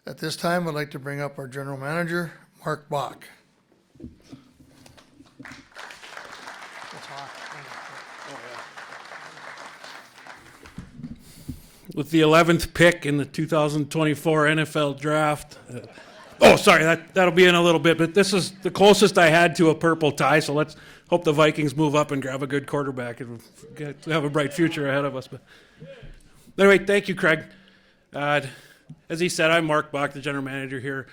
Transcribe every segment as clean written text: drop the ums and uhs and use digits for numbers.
At this time, I'd like to bring up our general manager, Mark Bach. With the 11th pick in the 2024 NFL draft. That'll be in a little bit, but this is the closest I had to a purple tie, so let's hope the Vikings move up and grab a good quarterback and have a bright future ahead of us. But anyway, thank you, Craig. As he said, I'm Mark Bach, the general manager here.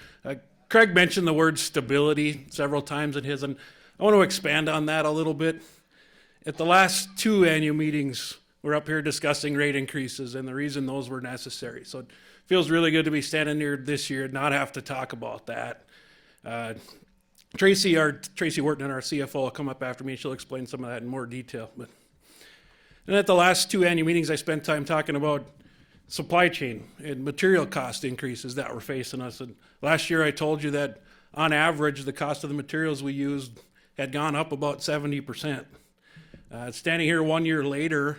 Craig mentioned the word stability several times in his, and I want to expand on that a little bit. At the last two annual meetings, we're up here discussing rate increases and the reason those were necessary. So it feels really good to be standing here this year and not have to talk about that. Tracy Wharton, our CFO, will come up after me. She'll explain some of that in more detail. And at the last two annual meetings, I spent time talking about supply chain and material cost increases that were facing us. And last year, I told you that on average, the cost of the materials we used had gone up about 70%. Standing here 1 year later,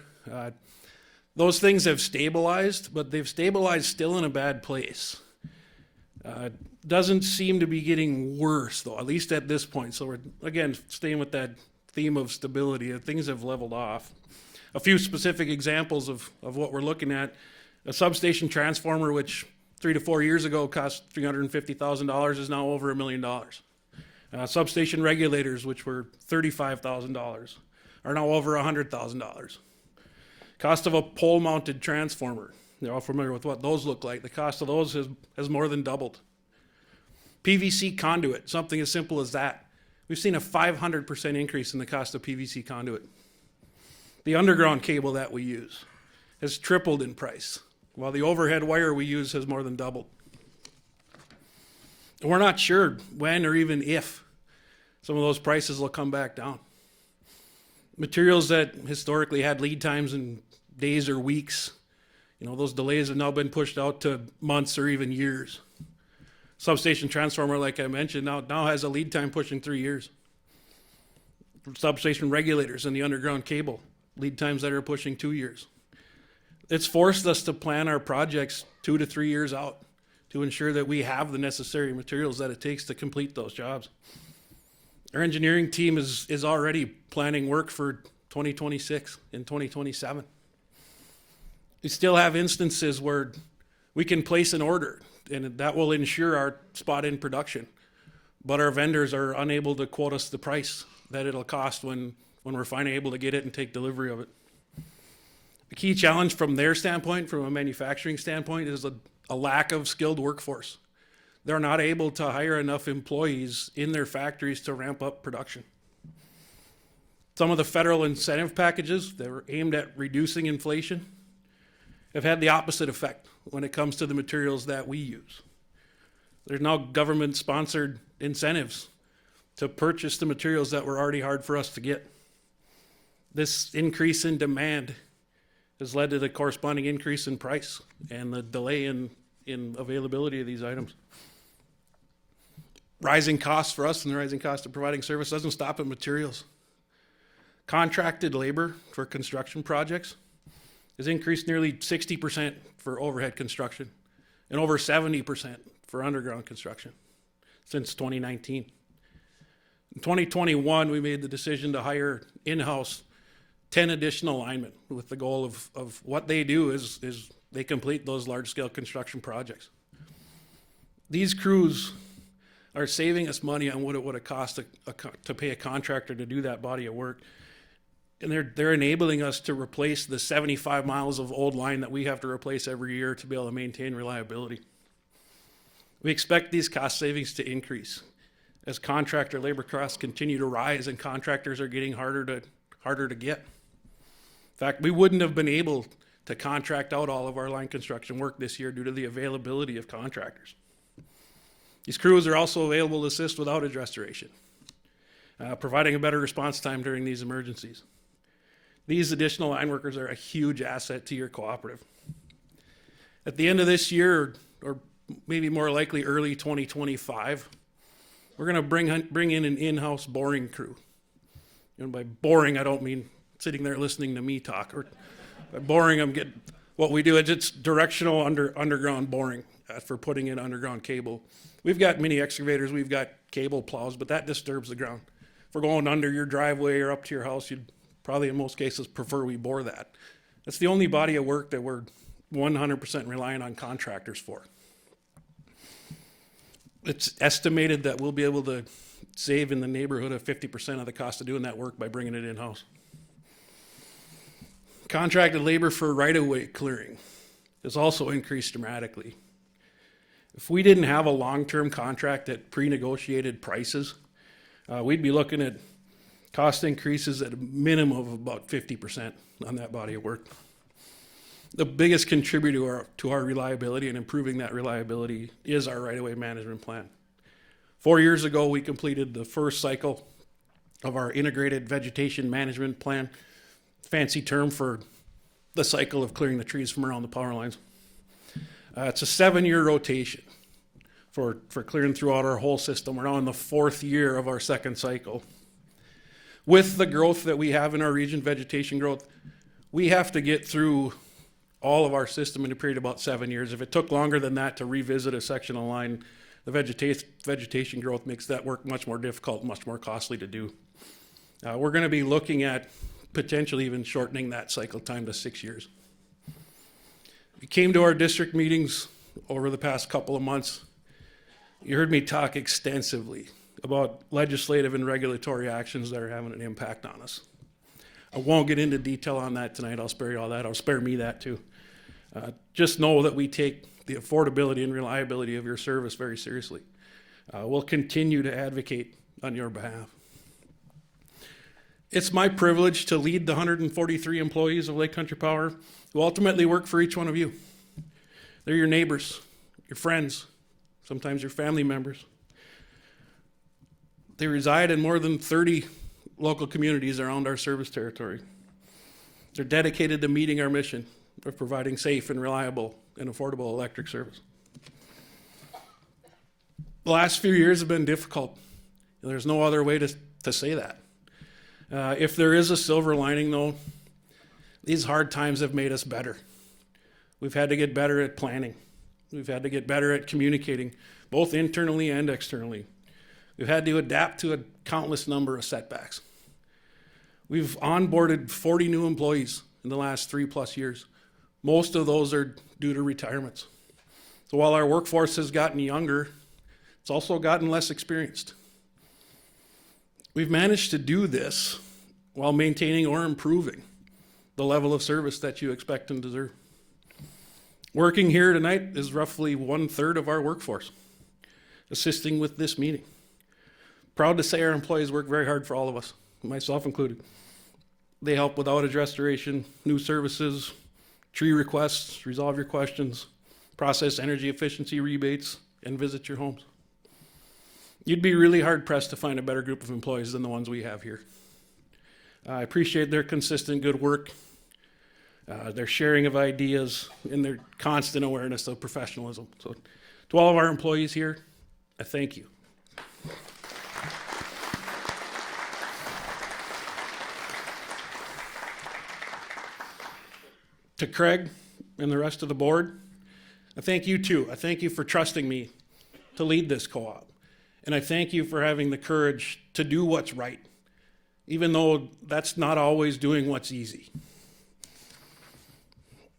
those things have stabilized, but they've stabilized still in a bad place. Doesn't seem to be getting worse, though, at least at this point. So we're, again, staying with that theme of stability. Things have leveled off. A few specific examples of what we're looking at. A substation transformer, which 3 to 4 years ago cost $350,000, is now over $1 million. Substation regulators, which were $35,000, are now over $100,000. Cost of a pole-mounted transformer, you're all familiar with what those look like. The cost of those has more than doubled. PVC conduit, something as simple as that. We've seen a 500% increase in the cost of PVC conduit. The underground cable that we use has tripled in price, while the overhead wire we use has more than doubled. And we're not sure when or even if some of those prices will come back down. Materials that historically had lead times in days or weeks, those delays have now been pushed out to months or even years. Substation transformer, like I mentioned, now has a lead time pushing 3 years. Substation regulators and the underground cable, lead times that are pushing 2 years. It's forced us to plan our projects 2 to 3 years out to ensure that we have the necessary materials that it takes to complete those jobs. Our engineering team is already planning work for 2026 and 2027. We still have instances where we can place an order and that will ensure our spot in production, but our vendors are unable to quote us the price that it'll cost when we're finally able to get it and take delivery of it. The key challenge from their standpoint, from a manufacturing standpoint, is a lack of skilled workforce. They're not able to hire enough employees in their factories to ramp up production. Some of the federal incentive packages that were aimed at reducing inflation have had the opposite effect when it comes to the materials that we use. There's now government-sponsored incentives to purchase the materials that were already hard for us to get. This increase in demand has led to the corresponding increase in price and the delay in availability of these items. Rising costs for us and the rising cost of providing service doesn't stop at materials. Contracted labor for construction projects has increased nearly 60% for overhead construction and over 70% for underground construction since 2019. In 2021, we made the decision to hire in-house 10 additional linemen with the goal of what they do is they complete those large-scale construction projects. These crews are saving us money on what it would have cost to pay a contractor to do that body of work. And they're enabling us to replace the 75 miles of old line that we have to replace every year to be able to maintain reliability. We expect these cost savings to increase as contractor labor costs continue to rise and contractors are getting harder to get. In fact, we wouldn't have been able to contract out all of our line construction work this year due to the availability of contractors. These crews are also available to assist with outage restoration, providing a better response time during these emergencies. These additional line workers are a huge asset to your cooperative. At the end of this year, or maybe more likely early 2025, we're going to bring in an in-house boring crew. And by boring, I don't mean sitting there listening to me talk. Or by boring, I'm getting what we do. It's directional underground boring. for putting in underground cable. We've got mini excavators, we've got cable plows, but that disturbs the ground. If we're going under your driveway or up to your house, you'd probably in most cases prefer we bore that. That's the only body of work that we're 100% relying on contractors for. It's estimated that we'll be able to save in the neighborhood of 50% of the cost of doing that work by bringing it in-house. Contracted labor for right-of-way clearing has also increased dramatically. If we didn't have a long-term contract at pre-negotiated prices, we'd be looking at cost increases at a minimum of about 50% on that body of work. The biggest contributor to our reliability and improving that reliability is our right-of-way management plan. 4 years ago, we completed the first cycle of our integrated vegetation management plan, fancy term for the cycle of clearing the trees from around the power lines. It's a 7-year rotation for clearing throughout our whole system. We're now in the 4th year of our second cycle. With the growth that we have in our region, vegetation growth, we have to get through all of our system in a period of about 7 years. If it took longer than that to revisit a section of line, the vegetation growth makes that work much more difficult, much more costly to do. We're going to be looking at potentially even shortening that cycle time to 6 years. You came to our district meetings over the past couple of months. You heard me talk extensively about legislative and regulatory actions that are having an impact on us. I won't get into detail on that tonight. I'll spare you all that. I'll spare me that too. Just know that we take the affordability and reliability of your service very seriously. We'll continue to advocate on your behalf. It's my privilege to lead the 143 employees of Lake Country Power who ultimately work for each one of you. They're your neighbors, your friends, sometimes your family members. They reside in more than 30 local communities around our service territory. They're dedicated to meeting our mission of providing safe and reliable and affordable electric service. The last few years have been difficult. There's no other way to say that. If there is a silver lining, though, these hard times have made us better. We've had to get better at planning. We've had to get better at communicating, both internally and externally. We've had to adapt to a countless number of setbacks. We've onboarded 40 new employees in the last 3+ years. Most of those are due to retirements. So while our workforce has gotten younger, it's also gotten less experienced. We've managed to do this while maintaining or improving the level of service that you expect and deserve. Working here tonight is roughly 1/3 of our workforce, assisting with this meeting. Proud to say our employees work very hard for all of us, myself included. They help with outage restoration, new services, tree requests, resolve your questions, process energy efficiency rebates, and visit your homes. You'd be really hard pressed to find a better group of employees than the ones we have here. I appreciate their consistent good work, their sharing of ideas, and their constant awareness of professionalism. So to all of our employees here, I thank you. To Craig and the rest of the board, I thank you too. I thank you for trusting me to lead this co-op. And I thank you for having the courage to do what's right, even though that's not always doing what's easy.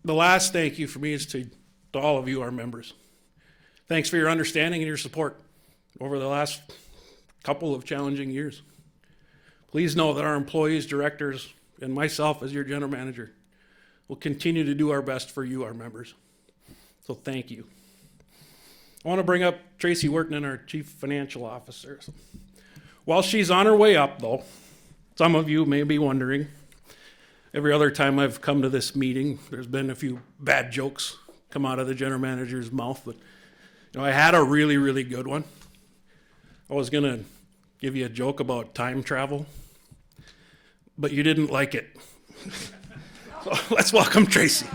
The last thank you for me is to all of you, our members. Thanks for your understanding and your support over the last couple of challenging years. Please know that our employees, directors, and myself as your general manager will continue to do our best for you, our members. So thank you. I want to bring up Tracy Wortman, our Chief Financial Officer. While she's on her way up, though, some of you may be wondering, every other time I've come to this meeting, there's been a few bad jokes come out of the general manager's mouth, but I had a really, really good one. I was going to give you a joke about time travel, but you didn't like it. So let's welcome Tracy.